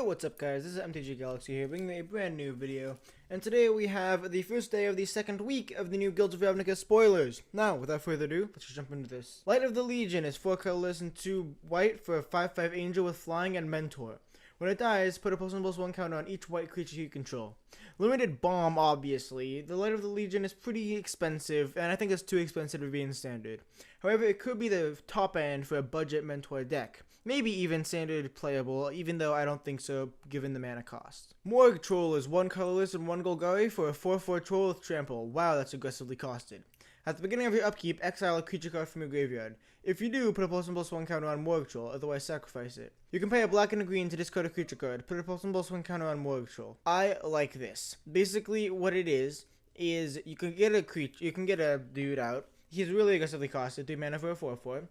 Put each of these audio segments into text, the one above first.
Yo, what's up guys, this is MtgGalaxy here, bringing you a brand new video, and today we have the first day of the second week of the new Guilds of Ravnica spoilers. Now, without further ado, let's just jump into this. Light of the Legion is 4 colorless and 2 white for a 5/5 angel with flying and mentor. When it dies, put a +1/+1 counter on each white creature you control. Limited bomb, obviously. The Light of the Legion is pretty expensive, and I think it's too expensive to be in standard. However, it could be the top end for a budget mentor deck. Maybe even standard playable, even though I don't think so, given the mana cost. Morgue Troll is 1 colorless and 1 Golgari for a 4/4 troll with trample. Wow, that's aggressively costed. At the beginning of your upkeep, exile a creature card from your graveyard. If you do, put a +1/+1 counter on Morgue Troll, otherwise sacrifice it. You can pay a black and a green to discard a creature card. Put a +1/+1 counter on Morgue Troll. I like this. Basically, what it is you can get a dude out. He's really aggressively costed, 3 mana for a 4/4.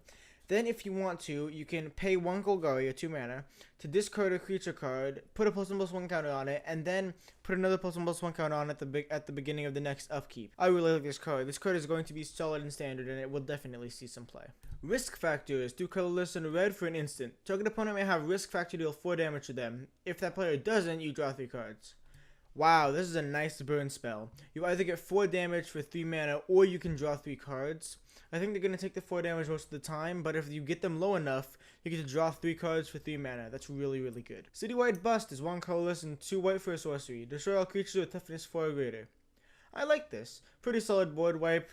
Then, if you want to, you can pay 1 Golgari, or 2 mana, to discard a creature card, put a +1/+1 counter on it, and then put another +1/+1 counter on it at the beginning of the next upkeep. I really like this card. This card is going to be solid in standard, and it will definitely see some play. Risk Factor is 2 colorless and red for an instant. Target opponent may have Risk Factor deal 4 damage to them. If that player doesn't, you draw 3 cards. Wow, this is a nice burn spell. You either get 4 damage for 3 mana, or you can draw 3 cards. I think they're going to take the 4 damage most of the time, but if you get them low enough, you get to draw 3 cards for 3 mana. That's really, really good. Citywide Bust is 1 colorless and 2 white for a sorcery. Destroy all creatures with toughness 4 or greater. I like this. Pretty solid board wipe.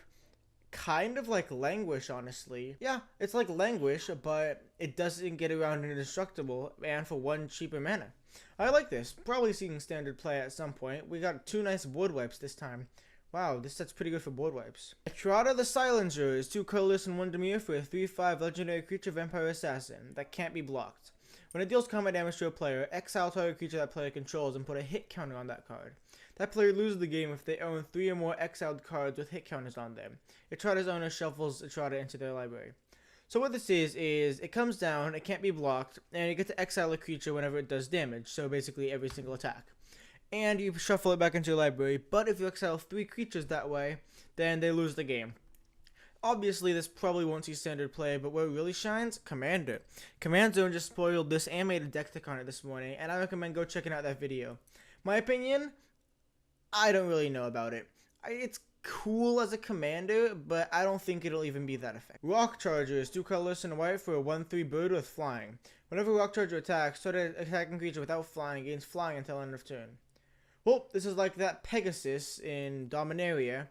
Kind of like Languish, honestly. Yeah, it's like Languish, but it doesn't get around indestructible, and for 1 cheaper mana. I like this. Probably seeing standard play at some point. We got 2 nice board wipes this time. Wow, this set's pretty good for board wipes. Etrada the Silencer is 2 colorless and 1 Dimir for a 3/5 legendary creature vampire assassin that can't be blocked. When it deals combat damage to a player, exile target creature that player controls and put a hit counter on that card. That player loses the game if they own 3 or more exiled cards with hit counters on them. Etrada's owner shuffles Etrada into their library. So what this is it comes down, it can't be blocked, and you get to exile a creature whenever it does damage, so basically every single attack. And you shuffle it back into your library, but if you exile 3 creatures that way, then they lose the game. Obviously, this probably won't see standard play, but where it really shines, Commander. Command Zone just spoiled this and made a deck on it this morning, and I recommend go checking out that video. My opinion, I don't really know about it. It's cool as a commander, but I don't think it'll even be that effective. Rock Charger is 2 colorless and white for a 1/3 bird with flying. Whenever Rock Charger attacks, start an attacking creature without flying gains flying until end of turn. Well, this is like that Pegasus in Dominaria.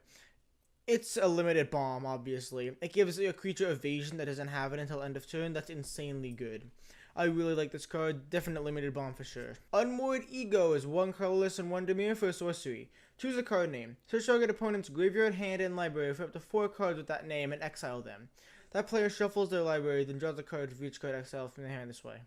It's a limited bomb, obviously. It gives a creature evasion that doesn't have it until end of turn. That's insanely good. I really like this card. Definite limited bomb for sure. Unmoored Ego is 1 colorless and 1 Dimir for a sorcery. Choose a card name. Search target opponent's graveyard, hand, and library for up to 4 cards with that name and exile them. That player shuffles their library, then draws a card for each card exiled from their hand this way.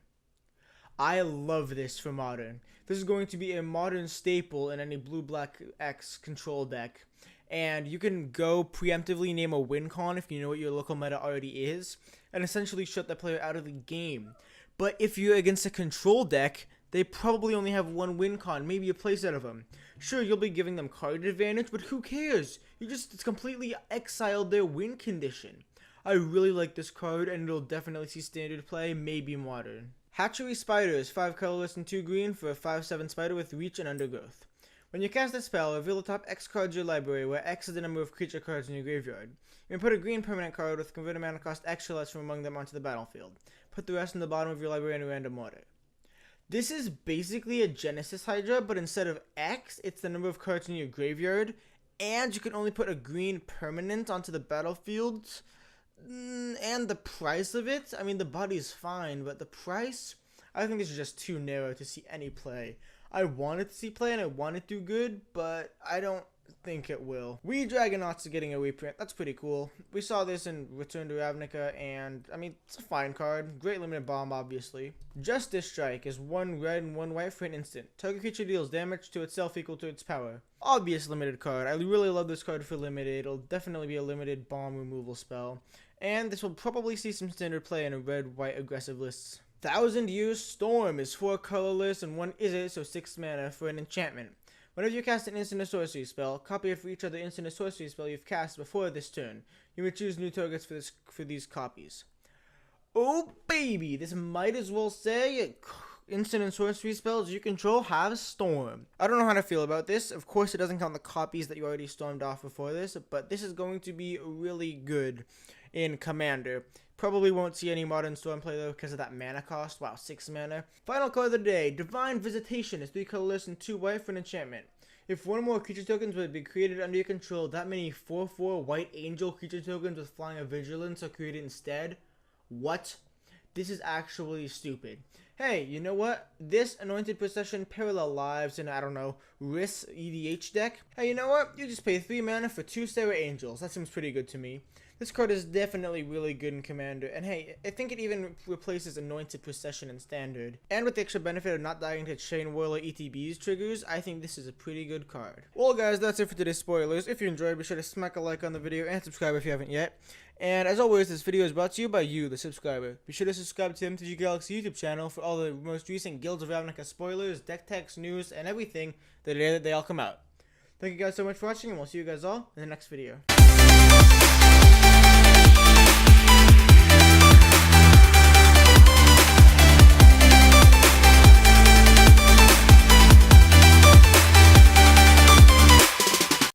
I love this for Modern. This is going to be a Modern staple in any blue-black X control deck. And you can go preemptively name a win con if you know what your local meta already is, and essentially shut that player out of the game. But if you're against a control deck, they probably only have 1 win con, maybe a place out of them. Sure, you'll be giving them card advantage, but who cares? You just completely exiled their win condition. I really like this card, and it'll definitely see standard play, maybe Modern. Hatchery Spider is 5 colorless and 2 green for a 5/7 spider with reach and undergrowth. When you cast this spell, reveal the top X cards of your library, where X is the number of creature cards in your graveyard. You can put a green permanent card with converted mana cost extra less from among them onto the battlefield. Put the rest in the bottom of your library in a random order. This is basically a Genesis Hydra, but instead of X, it's the number of cards in your graveyard, and you can only put a green permanent onto the battlefield. And the price of it, I mean, the body's fine, but the price, I think this is just too narrow to see any play. I want it to see play and I want it to do good, but I don't think it will. We Dragonauts are getting a reprint. That's pretty cool. We saw this in Return to Ravnica, and I mean, it's a fine card. Great limited bomb, obviously. Justice Strike is 1 red and 1 white for an instant. Target creature deals damage to itself equal to its power. Obvious limited card. I really love this card for limited. It'll definitely be a limited bomb removal spell. And this will probably see some standard play in a red-white aggressive lists. 1,000 Years Storm is 4 colorless and 1 Izzet, so 6 mana for an enchantment. Whenever you cast an instant or sorcery spell, copy it for each other instant or sorcery spell you've cast before this turn. You may choose new targets for these copies. Oh baby, this might as well say instant and sorcery spells you control have Storm. I don't know how to feel about this. Of course, it doesn't count the copies that you already stormed off before this, but this is going to be really good in Commander. Probably won't see any Modern Storm play though because of that mana cost. Wow, 6 mana. Final card of the day, Divine Visitation is 3 colorless and 2 white for an enchantment. If one or more creature tokens would be created under your control, that many 4/4 white angel creature tokens with flying of vigilance are created instead. What? This is actually stupid. Hey, you know what? This Anointed Procession, Parallel Lives, and I don't know, Riss EDH deck. Hey, you know what? You just pay 3 mana for 2 Sarah Angels. That seems pretty good to me. This card is definitely really good in Commander, and hey, I think it even replaces Anointed Procession in Standard. And with the extra benefit of not dying to Chain Whirl or ETB's triggers, I think this is a pretty good card. Well guys, that's it for today's spoilers. If you enjoyed, be sure to smack a like on the video and subscribe if you haven't yet. And as always, this video is brought to you by you, the subscriber. Be sure to subscribe to the MtgGalaxy YouTube channel for all the most recent Guilds of Ravnica spoilers, deck techs, news, and everything the day that they all come out. Thank you guys so much for watching, and we'll see you guys all in the next video.